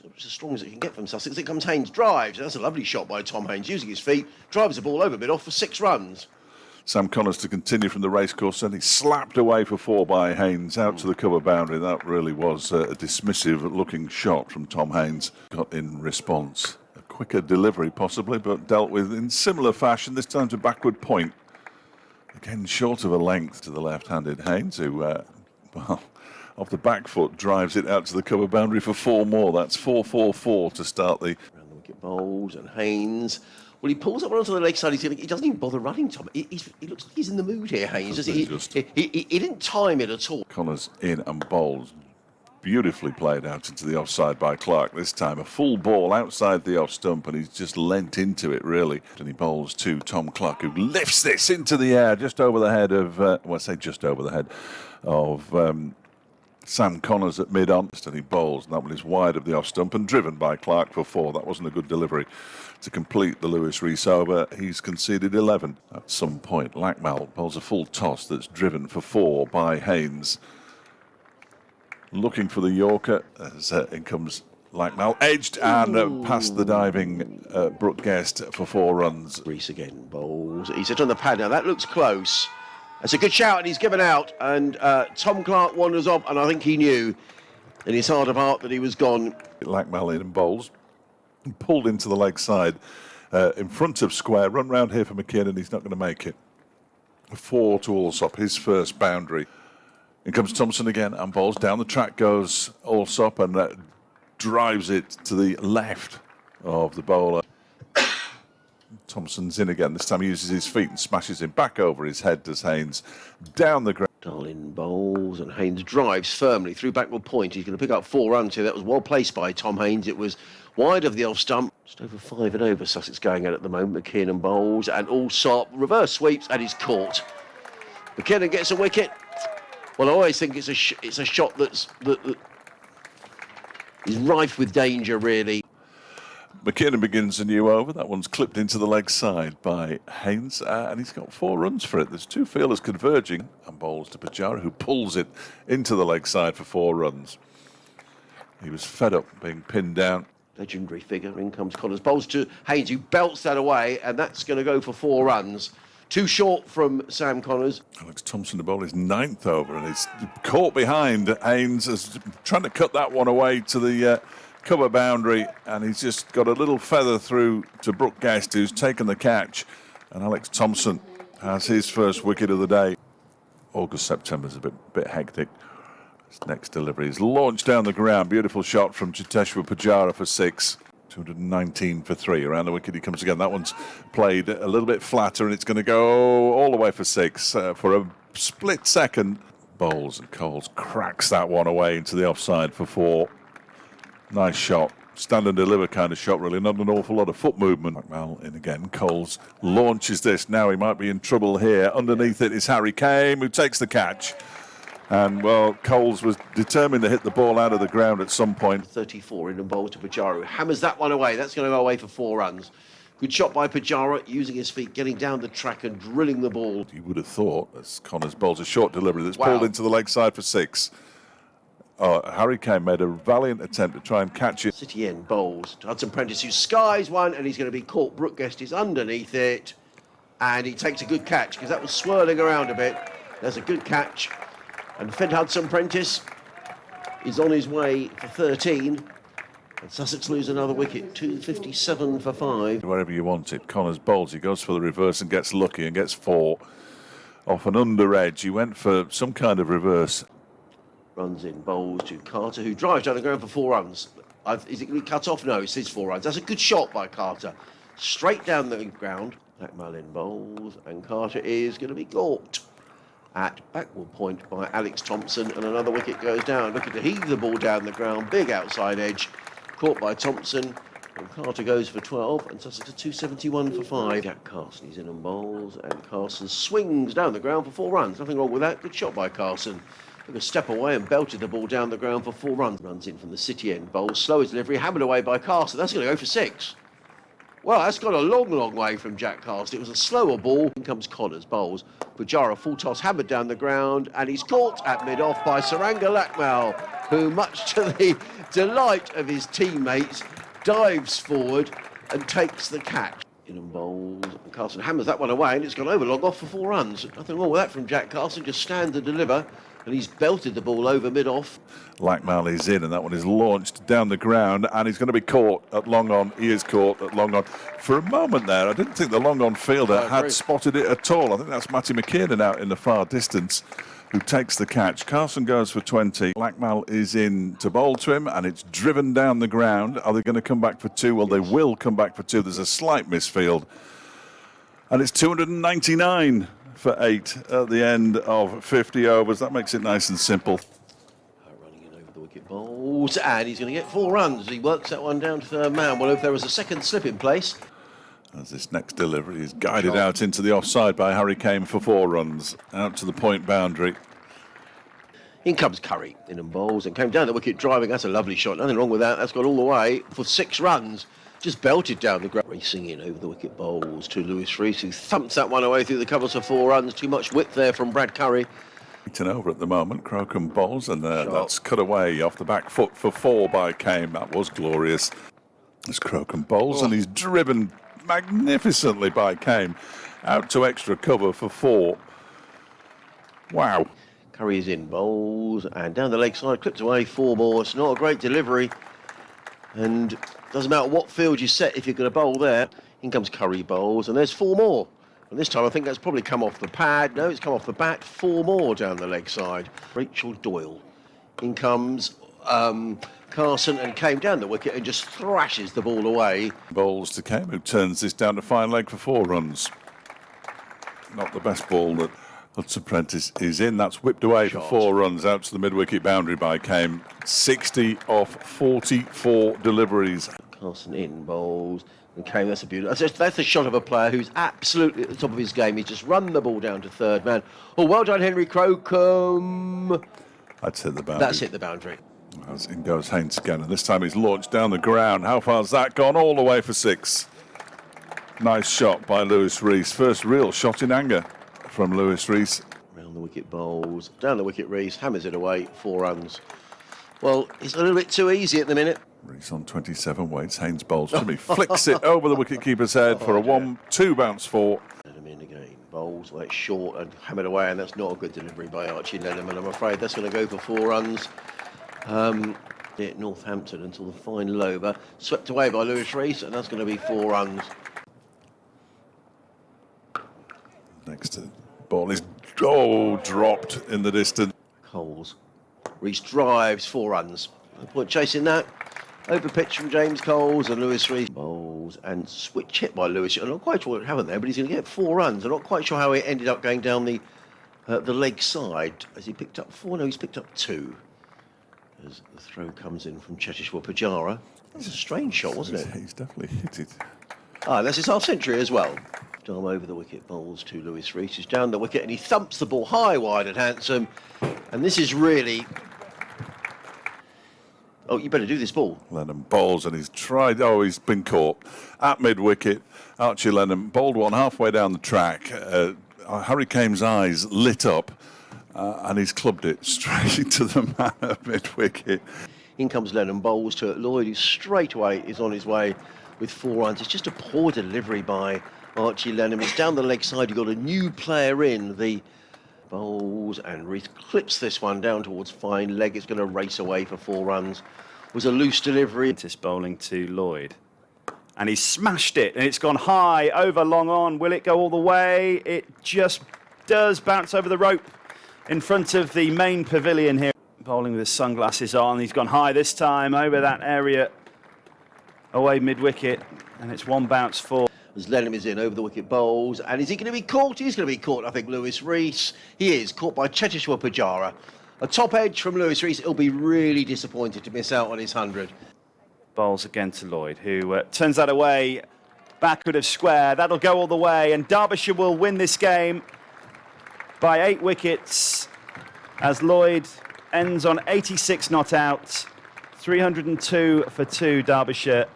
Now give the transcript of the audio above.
It's as strong as it can get from Sussex. It comes Haynes, drives. That's a lovely shot by Tom Haynes, using his feet, drives the ball over mid-off for 6 runs. Sam Connors to continue from the racecourse, and he's slapped away for 4 by Haynes out to the cover boundary. That really was a dismissive-looking shot from Tom Haynes. Got in response. A quicker delivery, possibly, but dealt with in similar fashion, this time to backward point. Again, short of a length to the left-handed Haynes, who, well, off the back foot, drives it out to the cover boundary for 4 more. That's 4-4-4 to start the... Around the wicket bowls, and Haynes... Well, he pulls up one onto the leg side. He doesn't even bother running, Tom. He looks like he's in the mood here, Haynes. He didn't time it at all. Connors in and bowls. Beautifully played out into the offside by Clark this time. A full ball outside the off stump, and he's just leant into it, really. And he bowls to Tom Clark, who lifts this into the air just over the head of... well, I say just over the head of... Sam Connors at mid-on, and he bowls, and that one is wide of the off-stump and driven by Clark for 4. That wasn't a good delivery to complete the Lewis Rees over. He's conceded 11. At some point, Lackmell bowls a full toss that's driven for 4 by Haynes. Looking for the Yorker as in comes Lackmell, edged and past the diving Brooke Guest for 4 runs. Rees again bowls. He's hit on the pad now. That looks close. That's a good shout, and he's given out. And Tom Clark wanders off, and I think he knew in his heart of heart that he was gone. Lackmell in and bowls. Pulled into the leg side in front of square. Run round here for McKinnon. He's not going to make it. 4 to Allsop, his first boundary. In comes Thompson again and bowls. Down the track goes Allsop and drives it to the left of the bowler. Thompson's in again. This time he uses his feet and smashes him back over his head, does Haynes. Down the ground. Darlin bowls, and Haynes drives firmly through backward point. He's going to pick up 4 runs here. That was well placed by Tom Haynes. It was wide of the off stump. Just over 5 and over Sussex going at the moment. McKinnon bowls, and Allsop reverse sweeps, and he's caught. McKinnon gets a wicket. Well, I always think it's a shot that is rife with danger, really. McKinnon begins a new over. That one's clipped into the leg side by Haynes, and he's got 4 runs for it. There's 2 fielders converging, and bowls to Pajara, who pulls it into the leg side for 4 runs. He was fed up being pinned down. Legendary figure. In comes Connors. Bowls to Haynes, who belts that away, and that's going to go for 4 runs. Too short from Sam Connors. Alex Thompson to bowl his 9th over, and he's caught behind Haynes, as trying to cut that one away to the cover boundary, and he's just got a little feather through to Brooke Guest, who's taken the catch, and Alex Thompson has his first wicket of the day. August, September's a bit hectic. His next delivery is launched down the ground. Beautiful shot from Chiteshwar Pujara for 6. 219 for 3. Around the wicket he comes again. That one's played a little bit flatter, and it's going to go all the way for 6 for a split second. Bowles, and Coles cracks that one away into the offside for 4. Nice shot. Stand and deliver kind of shot, really. Not an awful lot of foot movement. Lackmell in again. Coles launches this. Now he might be in trouble here. Underneath it is Harry Kame, who takes the catch. And, well, Coles was determined to hit the ball out of the ground at some point. 34 in and bowl to Pajara. Hammers that one away. That's going to go away for 4 runs. Good shot by Pajara, using his feet, getting down the track and drilling the ball. You would have thought, as Connors bowls a short delivery that's pulled into the leg side for 6. Harry Kane made a valiant attempt to try and catch it. City End bowls to Hudson Prentice, who skies one, and he's going to be caught. Brooke Guest is underneath it, and he takes a good catch, because that was swirling around a bit. There's a good catch, and Fed Hudson Prentice is on his way for 13, and Sussex lose another wicket. 257 for 5. Wherever you want it, Connors bowls. He goes for the reverse and gets lucky and gets 4 off an under edge. He went for some kind of reverse. Runs in, bowls to Carter, who drives down the ground for 4 runs. Is it going to be cut off? No, it says 4 runs. That's a good shot by Carter. Straight down the ground. Lackmell in bowls, and Carter is going to be caught at backward point by Alex Thompson, and another wicket goes down. Looking to heave the ball down the ground. Big outside edge. Caught by Thompson, and Carter goes for 12, and Sussex to 271 for 5. Jack Carson, he's in and bowls, and Carson swings down the ground for 4 runs. Nothing wrong with that. Good shot by Carson. Took a step away and belted the ball down the ground for 4 runs. Runs in from the City End. Bowls, slow his delivery, hammered away by Carson. That's going to go for 6. Well, that's got a long way from Jack Cast. It was a slower ball. In comes Connors, bowls. Pujara full toss hammered down the ground, and he's caught at mid-off by Saranga Lakmal, who, much to the delight of his teammates, dives forward and takes the catch. In and bowls, and Carson hammers that one away, and it's gone over long off for 4 runs. Nothing wrong with that from Jack Carson, just stand and deliver, and he's belted the ball over mid-off. Lakmal is in, and that one is launched down the ground, and he's going to be caught at long on. He is caught at long on. For a moment there, I didn't think the long on fielder had spotted it at all. I think that's Matty McKiernan out in the far distance who takes the catch. Carson goes for 20. Lakmal is in to bowl to him, and it's driven down the ground. Are they going to come back for 2? Well, they will come back for 2. There's a slight misfield, and it's 299 for 8 at the end of 50 overs. That makes it nice and simple. Running in over the wicket bowls, and he's going to get 4 runs. He works that one down to third man. Well, if there was a second slip in place. As this next delivery is guided out into the offside by Harry Kane for 4 runs, out to the point boundary. In comes Curry, in and bowls, and came down the wicket driving. That's a lovely shot. Nothing wrong with that. That's gone all the way for 6 runs. Just belted down the ground. Racing in over the wicket bowls to Lewis Rees, who thumps that one away through the covers for 4 runs. Too much width there from Brad Curry. Eaten over at the moment. Crocombe bowls, and that's cut away off the back foot for 4 by Kane. That was glorious. As Crocombe bowls, and he's driven magnificently by Kane out to extra cover for 4. Wow. Curry is in, bowls, and down the leg side, clipped away 4 more. It's not a great delivery, and doesn't matter what field you set if you're going to bowl there. In comes Curry, bowls, and there's 4 more. And this time I think that's probably come off the pad. No, it's come off the bat. 4 more down the leg side. Rachel Doyle. In comes Carson, and came down the wicket and just thrashes the ball away. Bowls to Kane, who turns this down to fine leg for 4 runs. Not the best ball that Hudson Prentice is in. That's whipped away for 4 runs out to the mid-wicket boundary by Kane. 60 off 44 deliveries. Carson in, bowls, and Kane. That's a beautiful. That's a shot of a player who's absolutely at the top of his game. He's just run the ball down to third man. Oh, well done, Henry Crocombe. That's hit the boundary. That's hit the boundary. As in goes Haynes again, and this time he's launched down the ground. How far's that gone? All the way for 6. Nice shot by Lewis Rees. First real shot in anger from Lewis Rees. Round the wicket bowls, down the wicket Rees, hammers it away, 4 runs. Well, it's a little bit too easy at the minute. Rees on 27 waits. Haynes bowls to me, flicks it over the wicket-keeper's head for a 1-2 bounce 4. Lenham in again, bowls, well, it's short and hammered away, and that's not a good delivery by Archie Lenham, and I'm afraid that's going to go for 4 runs. At Northampton until the final over, swept away by Lewis Rees, and that's going to be 4 runs. Next to ball is dropped in the distance. Coles, Rees drives, 4 runs. No point chasing that. Over pitch from James Coles, and Lewis Rees bowls, and switch hit by Lewis. I'm not quite sure what happened there, but he's going to get 4 runs. I'm not quite sure how he ended up going down the leg side. Has he picked up 4? No, he's picked up 2. As the throw comes in from Chetishwar Pujara. That was a strange shot, wasn't it? He's definitely hit it. That's his half century as well. Arm over the wicket, bowls to Lewis Rees, who's down the wicket, and he thumps the ball high, wide and handsome. And this is really... Oh, you better do this ball. Lenham bowls, and he's tried... Oh, he's been caught at mid-wicket. Archie Lenham bowled one halfway down the track. Harry Kane's eyes lit up. And he's clubbed it straight into the man at mid-wicket. In comes Lenham, bowls to Lloyd, who straight away is on his way with 4 runs. It's just a poor delivery by Archie Lenham. It's down the leg side. You've got a new player in. The bowls, and Rees clips this one down towards fine leg. It's going to race away for 4 runs. It was a loose delivery. This bowling to Lloyd. And he smashed it, and it's gone high, over long on. Will it go all the way? It just does bounce over the rope in front of the main pavilion here. Bowling with his sunglasses on. He's gone high this time over that area, away mid-wicket, and it's 1 bounce 4. As Lenham is in over the wicket bowls, and is he going to be caught? He's going to be caught, I think, Lewis Rees. He is caught by Chetishwar Pujara. A top edge from Lewis Rees. He'll be really disappointed to miss out on his 100. Bowls again to Lloyd, who turns that away, backward of square. That'll go all the way, and Derbyshire will win this game by 8 wickets as Lloyd ends on 86 not out. 302 for 2, Derbyshire.